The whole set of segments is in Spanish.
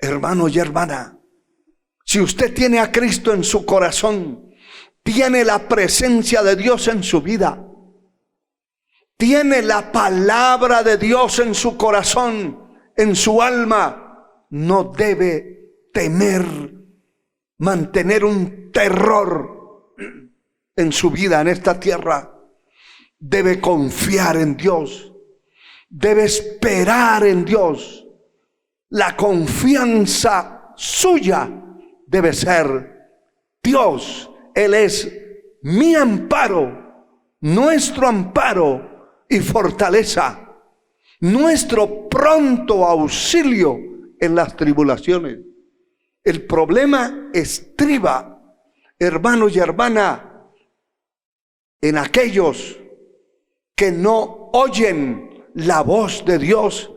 Hermano y hermana, si usted tiene a Cristo en su corazón, tiene la presencia de Dios en su vida, tiene la palabra de Dios en su corazón, en su alma, no debe temer, mantener un terror en su vida en esta tierra. Debe confiar en Dios, debe esperar en Dios. La confianza suya debe ser Dios. Él es mi amparo, nuestro amparo y fortaleza, nuestro pronto auxilio en las tribulaciones. El problema estriba, hermanos y hermanas, en aquellos que no oyen la voz de Dios,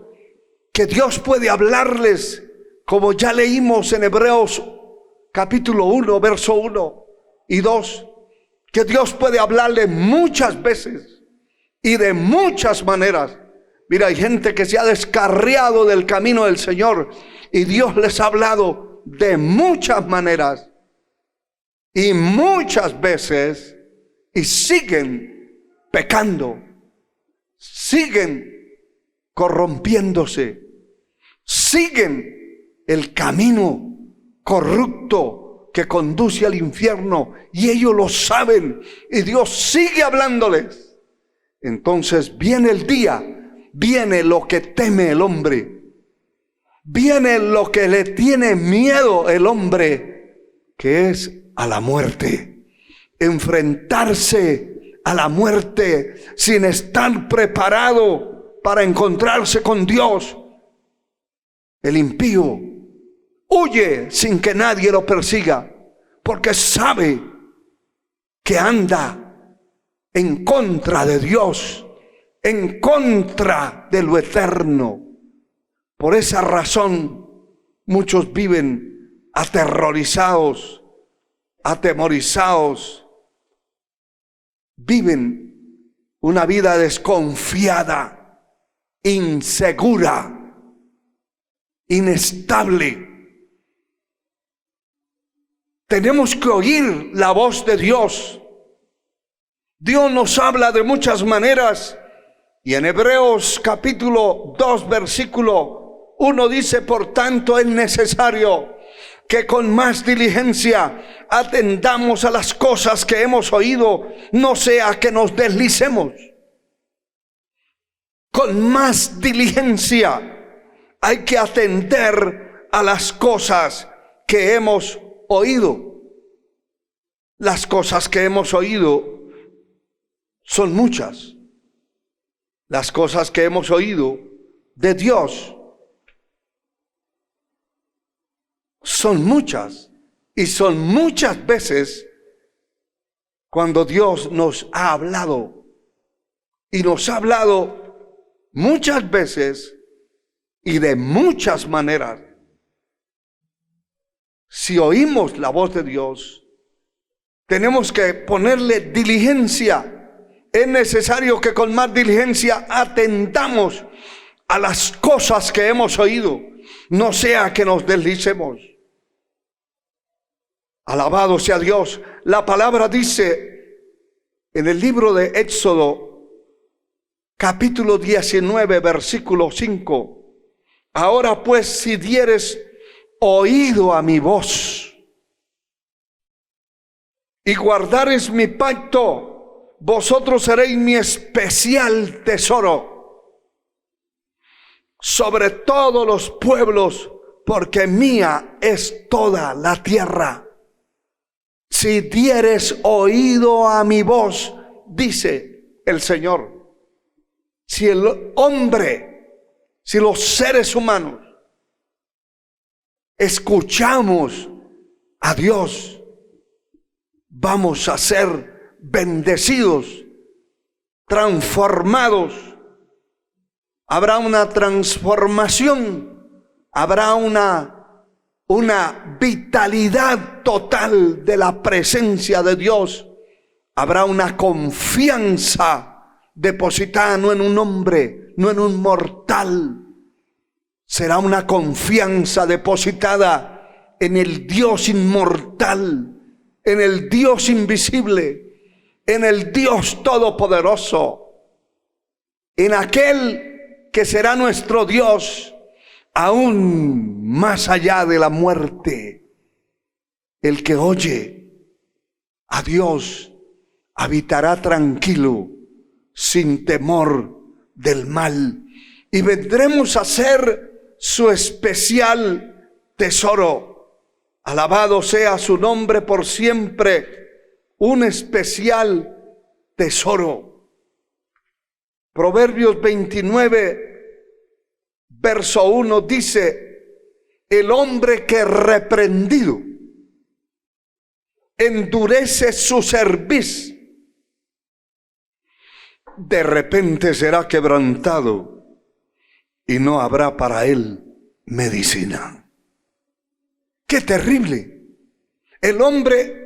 que Dios puede hablarles, como ya leímos en Hebreos capítulo 1, verso 1 y 2, que Dios puede hablarles muchas veces y de muchas maneras. Mira, hay gente que se ha descarriado del camino del Señor y Dios les ha hablado de muchas maneras y muchas veces, y siguen pecando, siguen corrompiéndose, siguen el camino corrupto que conduce al infierno, y ellos lo saben, y Dios sigue hablándoles. Entonces viene el día, viene lo que teme el hombre, viene lo que le tiene miedo el hombre, que es a la muerte. Enfrentarse a la muerte sin estar preparado para encontrarse con Dios. El impío huye sin que nadie lo persiga, porque sabe que anda en contra de Dios, en contra de lo eterno. Por esa razón muchos viven aterrorizados, atemorizados, viven una vida desconfiada, insegura, inestable. Tenemos que oír la voz de Dios. Dios nos habla de muchas maneras, y en Hebreos capítulo 2 versículo 1 dice: por tanto es necesario que con más diligencia atendamos a las cosas que hemos oído, no sea que nos deslicemos. Con más diligencia hay que atender a las cosas que hemos oído. Las cosas que hemos oído son muchas. Las cosas que hemos oído de Dios son muchas, y son muchas veces cuando Dios nos ha hablado, y nos ha hablado muchas veces y de muchas maneras. Si oímos la voz de Dios, tenemos que ponerle diligencia. Es necesario que con más diligencia atendamos a las cosas que hemos oído, no sea que nos deslicemos. Alabado sea Dios. La palabra dice en el libro de Éxodo, capítulo 19, versículo 5: ahora pues, si dieres oído a mi voz y guardares mi pacto, vosotros seréis mi especial tesoro sobre todos los pueblos, porque mía es toda la tierra. Si dieres oído a mi voz, dice el Señor. Si el hombre, si los seres humanos escuchamos a Dios, vamos a ser bendecidos, transformados. Habrá una transformación, habrá una vitalidad total de la presencia de Dios. Habrá una confianza depositada no en un hombre, no en un mortal, será una confianza depositada en el Dios inmortal, en el Dios invisible, en el Dios todopoderoso, en aquel que será nuestro Dios aún más allá de la muerte. El que oye a Dios habitará tranquilo, sin temor del mal, y vendremos a ser su especial tesoro. Alabado sea su nombre por siempre, un especial tesoro. Proverbios 29, verso 1 dice: el hombre que reprendido endurece su cerviz, de repente será quebrantado y no habrá para él medicina. ¡Qué terrible! El hombre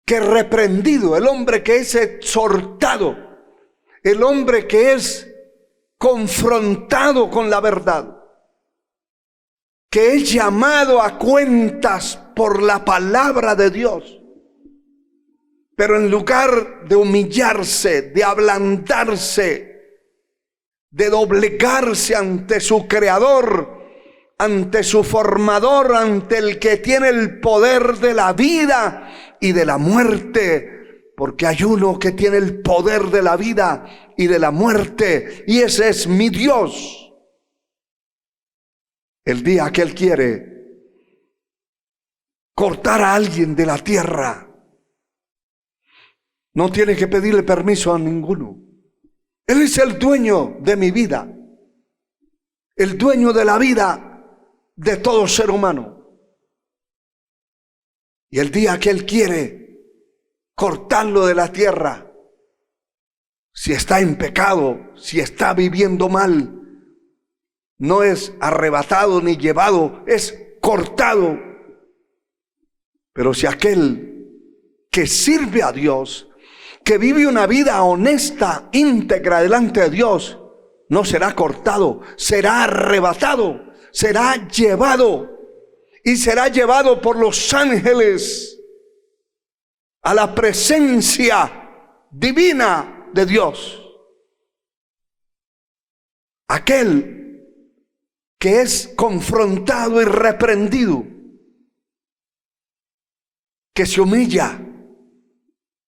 que reprendido, el hombre que es exhortado, el hombre que es confrontado con la verdad, que es llamado a cuentas por la palabra de Dios, pero en lugar de humillarse, de ablandarse, de doblegarse ante su Creador, ante su Formador, ante el que tiene el poder de la vida y de la muerte, porque hay uno que tiene el poder de la vida y de la muerte, y ese es mi Dios. El día que Él quiere cortar a alguien de la tierra, no tiene que pedirle permiso a ninguno. Él es el dueño de mi vida, el dueño de la vida de todo ser humano. Y el día que Él quiere cortarlo de la tierra, si está en pecado, si está viviendo mal, no es arrebatado ni llevado, es cortado. Pero si aquel que sirve a Dios, que vive una vida honesta, íntegra delante de Dios, no será cortado, será arrebatado, será llevado, y será llevado por los ángeles a la presencia divina de Dios. Aquel que es confrontado y reprendido, que se humilla.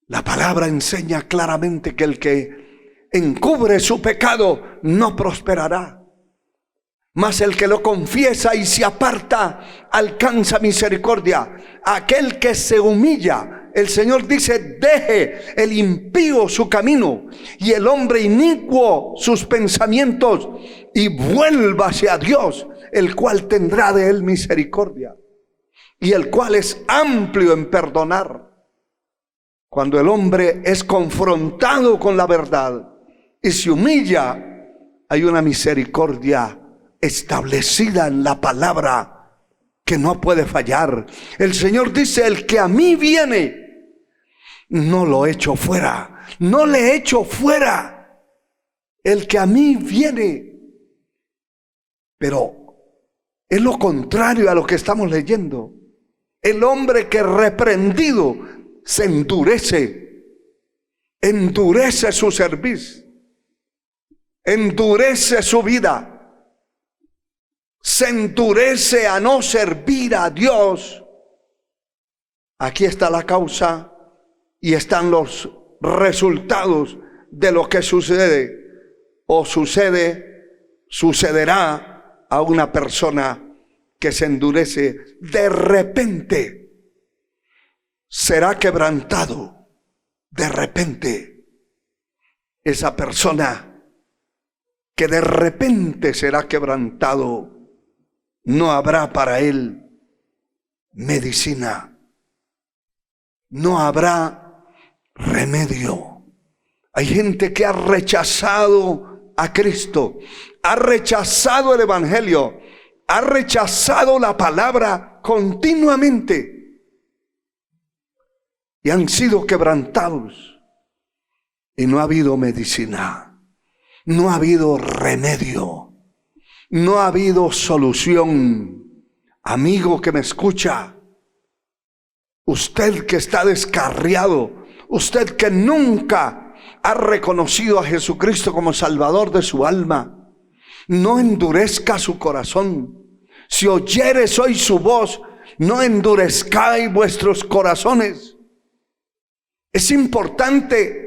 La palabra enseña claramente que el que encubre su pecado no prosperará, mas el que lo confiesa y se aparta alcanza misericordia. Aquel que se humilla, el Señor dice: deje el impío su camino y el hombre inicuo sus pensamientos, y vuélvase a Dios, el cual tendrá de él misericordia, y el cual es amplio en perdonar. Cuando el hombre es confrontado con la verdad y se humilla, hay una misericordia establecida en la palabra que no puede fallar. El Señor dice: el que a mí viene, no lo echo fuera, no le echo fuera. El que a mí viene. Pero es lo contrario a lo que estamos leyendo. El hombre que reprendido se endurece su cerviz, endurece su vida, se endurece a no servir a Dios. Aquí está la causa y están los resultados de lo que sucede o sucederá a una persona que se endurece. De repente será quebrantado, de repente. Esa persona que de repente será quebrantado, no habrá para él medicina, no habrá remedio. Hay gente que ha rechazado a Cristo, ha rechazado el Evangelio, ha rechazado la palabra continuamente, y han sido quebrantados, y no ha habido medicina, no ha habido remedio, No ha habido solución. Amigo que me escucha, usted que está descarriado, usted que nunca ha reconocido a Jesucristo como Salvador de su alma, no endurezca su corazón. Si oyereis hoy su voz, no endurezcáis vuestros corazones. Es importante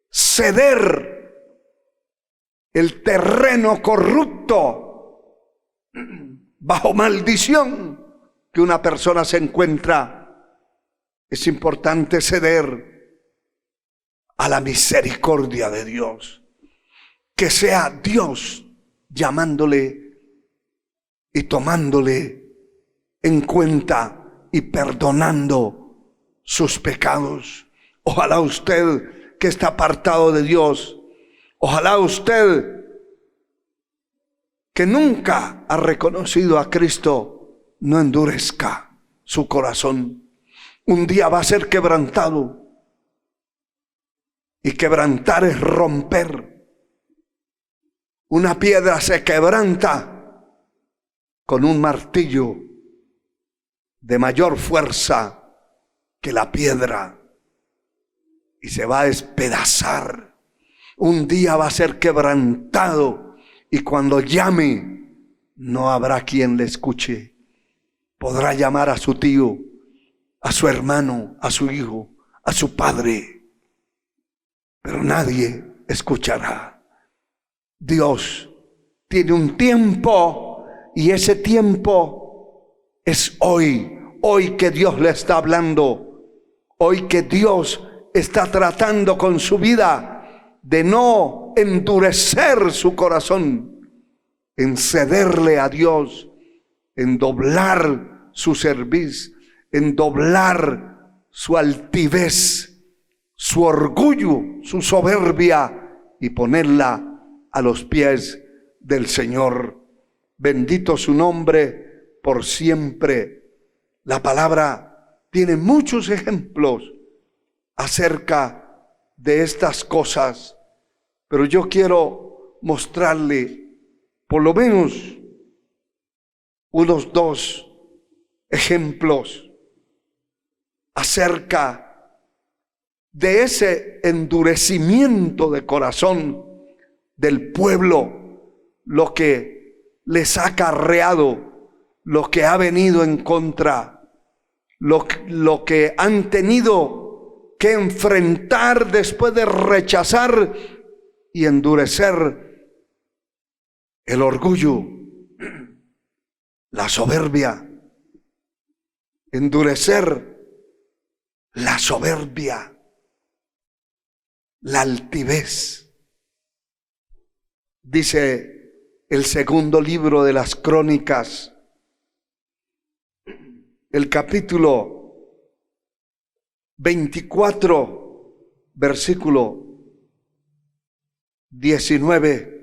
ceder el terreno corrupto bajo maldición que una persona se encuentra. Es importante ceder a la misericordia de Dios. Que sea Dios llamándole y tomándole en cuenta y perdonando sus pecados. Ojalá usted que está apartado de Dios, ojalá usted que nunca ha reconocido a Cristo, no endurezca su corazón. Un día va a ser quebrantado, y quebrantar es romper. Una piedra se quebranta con un martillo de mayor fuerza que la piedra y se va a despedazar. Un día va a ser quebrantado y cuando llame no habrá quien le escuche. Podrá llamar a su tío, a su hermano, a su hijo, a su padre, pero nadie escuchará. Dios tiene un tiempo y ese tiempo es hoy. Hoy que Dios le está hablando, hoy que Dios está tratando con su vida de no endurecer su corazón, en cederle a Dios, en doblar su cerviz, en doblar su altivez, su orgullo, su soberbia y ponerla a los pies del Señor. Bendito su nombre por siempre. La palabra tiene muchos ejemplos acerca de estas cosas, pero yo quiero mostrarle por lo menos unos 2 ejemplos acerca de ese endurecimiento de corazón del pueblo, lo que les ha acarreado, lo que ha venido en contra, lo que han tenido que enfrentar después de rechazar y endurecer el orgullo, la soberbia, endurecer la soberbia, la altivez. Dice el segundo libro de las Crónicas, el capítulo 24, versículo 19.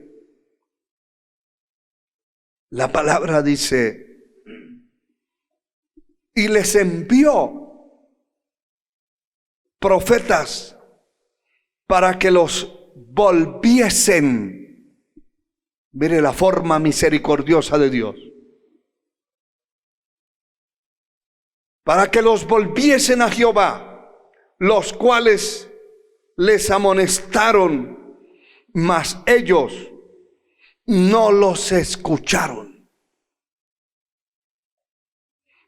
La palabra dice: y les envió profetas para que los volviesen. Mire la forma misericordiosa de Dios. Para que los volviesen a Jehová, los cuales les amonestaron, mas ellos no los escucharon.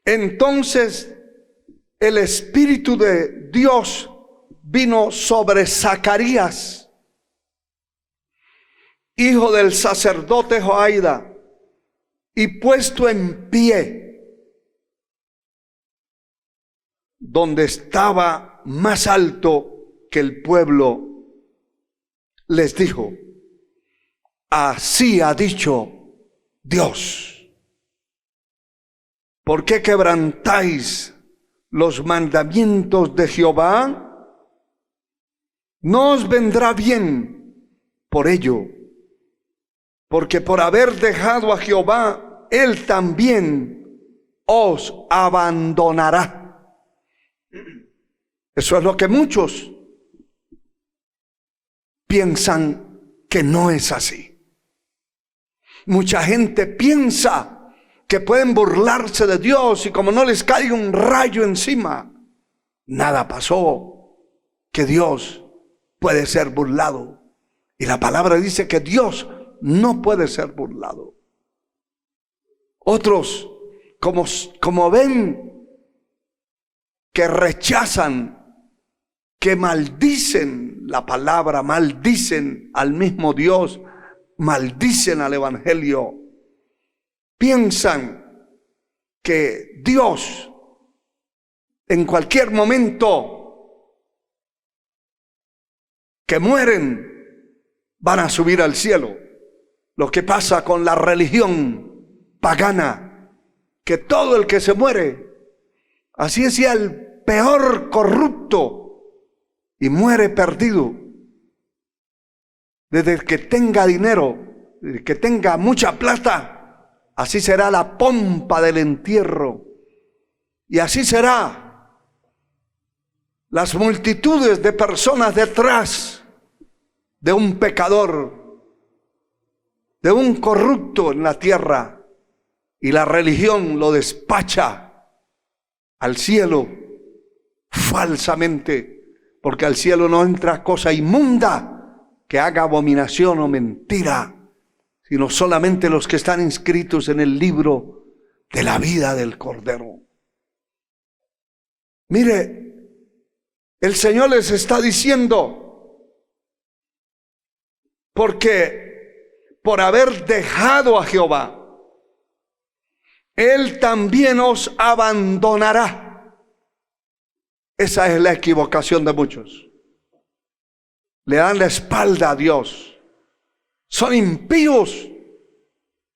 Entonces el Espíritu de Dios vino sobre Zacarías, hijo del sacerdote Joiada, y puesto en pie, donde estaba más alto que el pueblo, les dijo: así ha dicho Dios, ¿por qué quebrantáis los mandamientos de Jehová? No os vendrá bien por ello, porque por haber dejado a Jehová, Él también os abandonará. Eso es lo que muchos piensan que no es así. Mucha gente piensa que pueden burlarse de Dios y como no les caiga un rayo encima, nada pasó, que Dios puede ser burlado. Y la palabra dice que Dios no puede ser burlado. Otros, como ven que rechazan, que maldicen la palabra, maldicen al mismo Dios, maldicen al Evangelio, piensan que Dios en cualquier momento que mueren van a subir al cielo. Lo que pasa con la religión pagana, que todo el que se muere, así sea el peor corrupto, y muere perdido, desde que tenga dinero, desde que tenga mucha plata, así será la pompa del entierro, y así será las multitudes de personas detrás de un pecador, de un corrupto en la tierra, y la religión lo despacha al cielo falsamente, porque al cielo no entra cosa inmunda que haga abominación o mentira, sino solamente los que están inscritos en el libro de la vida del Cordero. Mire, el Señor les está diciendo, porque por haber dejado a Jehová, Él también os abandonará. Esa es la equivocación de muchos. Le dan la espalda a Dios. Son impíos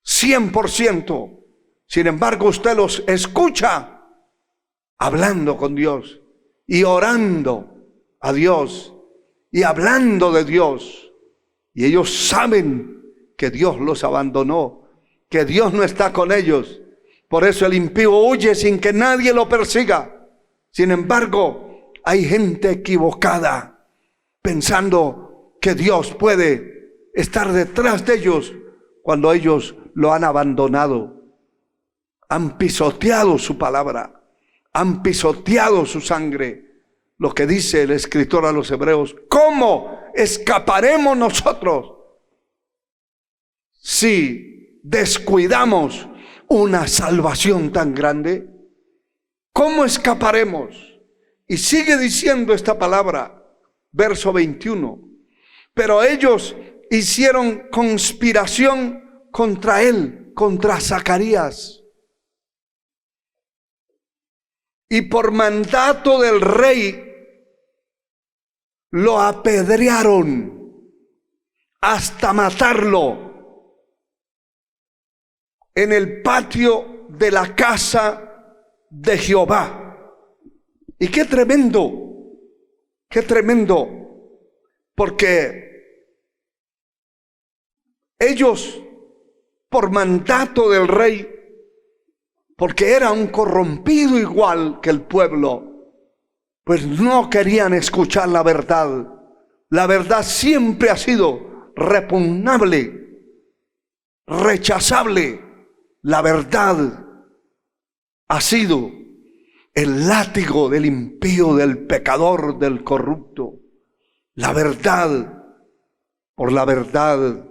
100%. Sin embargo, usted los escucha hablando con Dios y orando a Dios y hablando de Dios. Y ellos saben que Dios los abandonó, que Dios no está con ellos. Por eso el impío huye sin que nadie lo persiga. Sin embargo, hay gente equivocada pensando que Dios puede estar detrás de ellos cuando ellos lo han abandonado. Han pisoteado su palabra, han pisoteado su sangre. Lo que dice el escritor a los hebreos: ¿cómo escaparemos nosotros si descuidamos una salvación tan grande? ¿Cómo escaparemos? Y sigue diciendo esta palabra, verso 21. Pero ellos hicieron conspiración contra él, contra Zacarías. Y por mandato del rey lo apedrearon hasta matarlo en el patio de la casa de Jehová. Y qué tremendo, porque ellos, por mandato del rey, porque era un corrompido igual que el pueblo, pues no querían escuchar la verdad. La verdad siempre ha sido repugnable, rechazable. La verdad ha sido el látigo del impío, del pecador, del corrupto. La verdad, por la verdad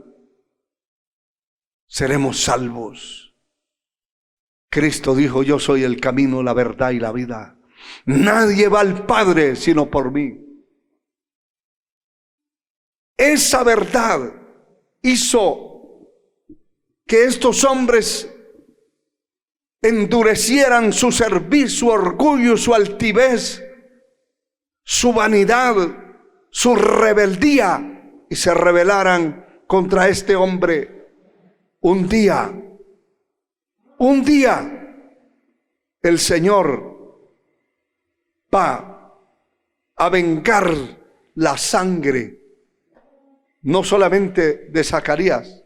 seremos salvos. Cristo dijo: yo soy el camino, la verdad y la vida. Nadie va al Padre sino por mí. Esa verdad hizo que estos hombres endurecieran su cerviz, su orgullo, su altivez, su vanidad, su rebeldía, y se rebelaran contra este hombre. Un día el Señor va a vengar la sangre, no solamente de Zacarías.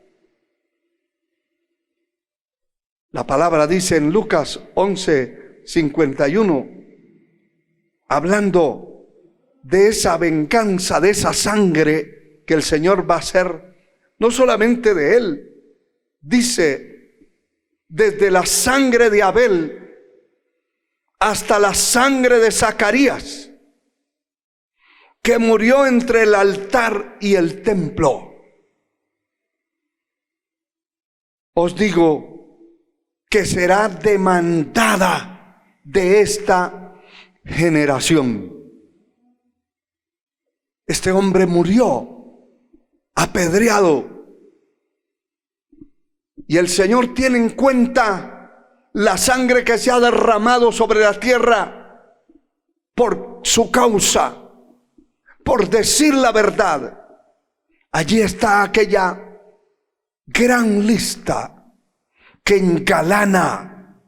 La palabra dice en Lucas 11:51, hablando de esa venganza, de esa sangre que el Señor va a hacer, no solamente de él, dice, desde la sangre de Abel hasta la sangre de Zacarías, que murió entre el altar y el templo. Os digo que será demandada de esta generación. Este hombre murió apedreado. Y el Señor tiene en cuenta la sangre que se ha derramado sobre la tierra por su causa, por decir la verdad. Allí está aquella gran lista que engalana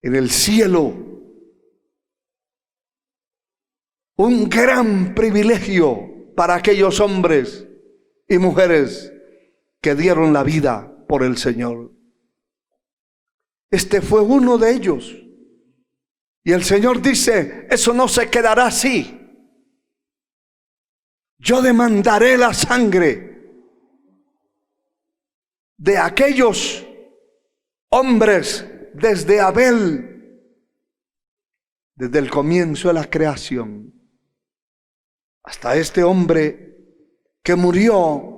en el cielo un gran privilegio para aquellos hombres y mujeres que dieron la vida por el Señor. Este fue uno de ellos. Y el Señor dice, eso no se quedará así. Yo demandaré la sangre de aquellos hombres desde Abel, desde el comienzo de la creación, hasta este hombre que murió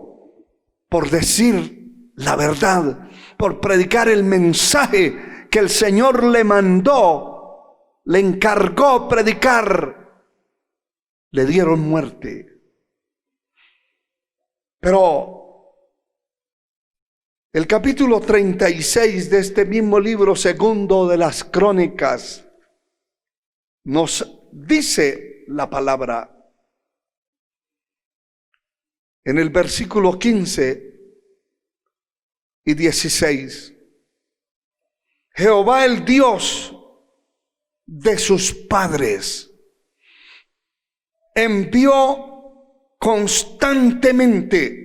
por decir la verdad, por predicar el mensaje que el Señor le mandó, le encargó predicar. Le dieron muerte. Pero el capítulo 36 de este mismo libro segundo de las Crónicas nos dice la palabra en el versículo 15 y 16. Jehová, el Dios de sus padres, envió constantemente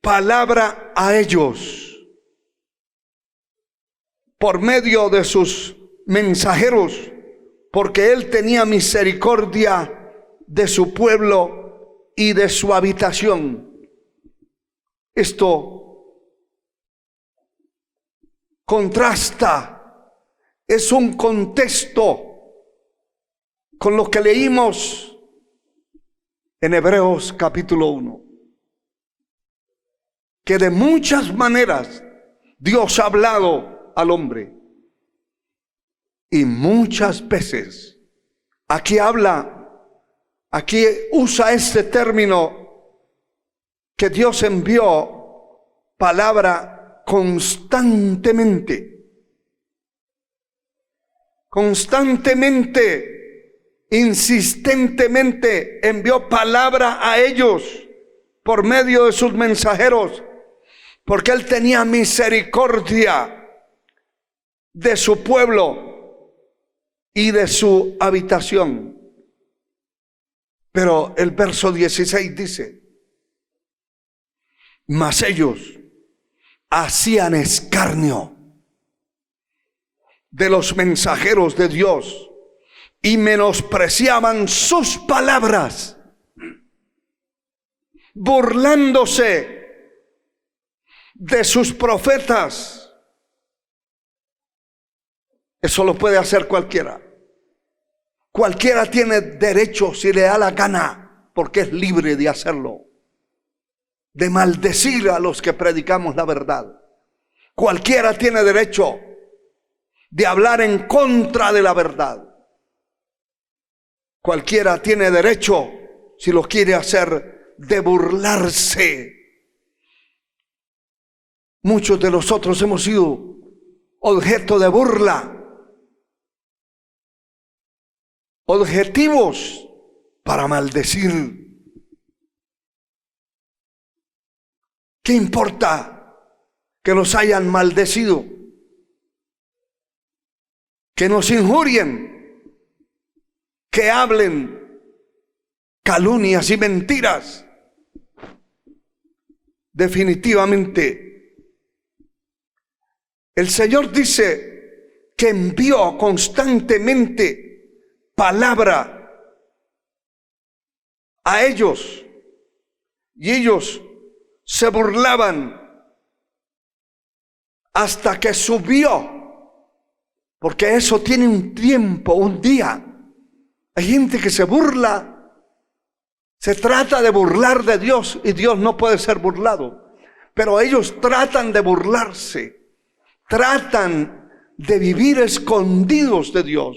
palabra a ellos por medio de sus mensajeros, porque él tenía misericordia de su pueblo y de su habitación. Esto contrasta, es un contexto con lo que leímos en Hebreos capítulo 1, que de muchas maneras Dios ha hablado al hombre, y muchas veces aquí usa este término que Dios envió palabra constantemente, insistentemente envió palabra a ellos por medio de sus mensajeros, porque él tenía misericordia de su pueblo y de su habitación. Pero el verso 16 dice, mas ellos hacían escarnio de los mensajeros de Dios y menospreciaban sus palabras, burlándose de sus profetas. Eso lo puede hacer cualquiera. Cualquiera tiene derecho, si le da la gana, porque es libre de hacerlo, de maldecir a los que predicamos la verdad. Cualquiera tiene derecho de hablar en contra de la verdad. Cualquiera tiene derecho, si lo quiere hacer, de burlarse. Muchos de nosotros hemos sido objeto de burla, objetivos para maldecir. ¿Qué importa que nos hayan maldecido? Que nos injurien, que hablen calumnias y mentiras. Definitivamente, el Señor dice que envió constantemente palabra a ellos, y ellos se burlaban hasta que subió, porque eso tiene un tiempo, un día. Hay gente que se burla, se trata de burlar de Dios y Dios no puede ser burlado, pero ellos tratan de burlarse, tratan de vivir escondidos de Dios.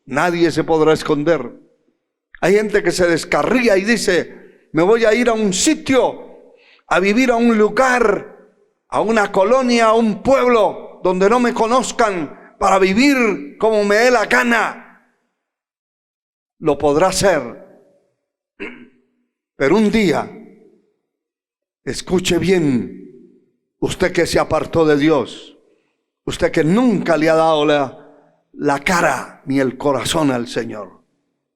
Nadie se podrá esconder. Hay gente que se descarría y dice: me voy a ir a un sitio, a vivir a un lugar, a una colonia, a un pueblo donde no me conozcan, para vivir como me dé la gana. Lo podrá hacer, pero un día, escuche bien, usted que se apartó de Dios, usted que nunca le ha dado la cara ni el corazón al Señor,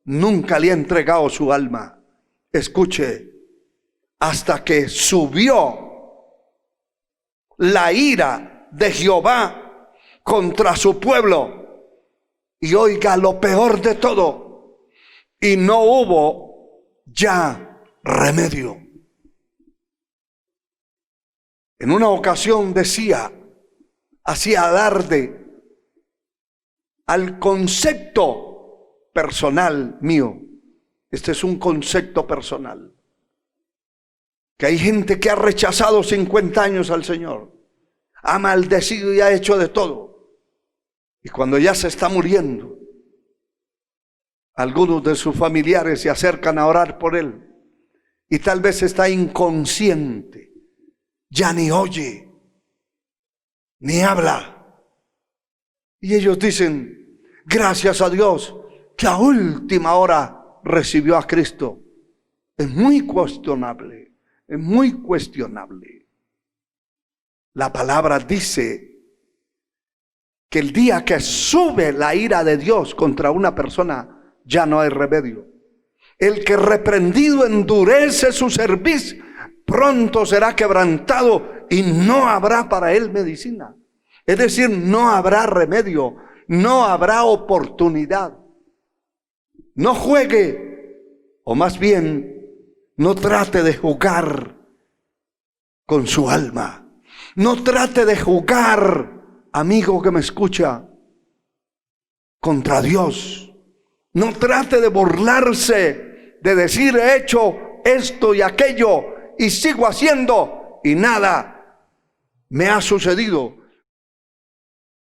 nunca le ha entregado su alma, escuche, hasta que subió la ira de Jehová contra su pueblo, y oiga lo peor de todo, y no hubo ya remedio. En una ocasión hacía alarde al concepto personal mío. Este es un concepto personal. Que hay gente que ha rechazado 50 años al Señor, ha maldecido y ha hecho de todo. Y cuando ya se está muriendo, algunos de sus familiares se acercan a orar por él. Y tal vez está inconsciente, ya ni oye, ni habla. Y ellos dicen: gracias a Dios que a última hora recibió a Cristo. Es muy cuestionable, es muy cuestionable. La palabra dice que el día que sube la ira de Dios contra una persona, ya no hay remedio. El que reprendido endurece su cerviz, pronto será quebrantado y no habrá para él medicina. Es decir, no habrá remedio, no habrá oportunidad. No juegue, o más bien, no trate de jugar con su alma. No trate de jugar, amigo que me escucha, contra Dios. No trate de burlarse, de decir: he hecho esto y aquello y sigo haciendo y nada me ha sucedido.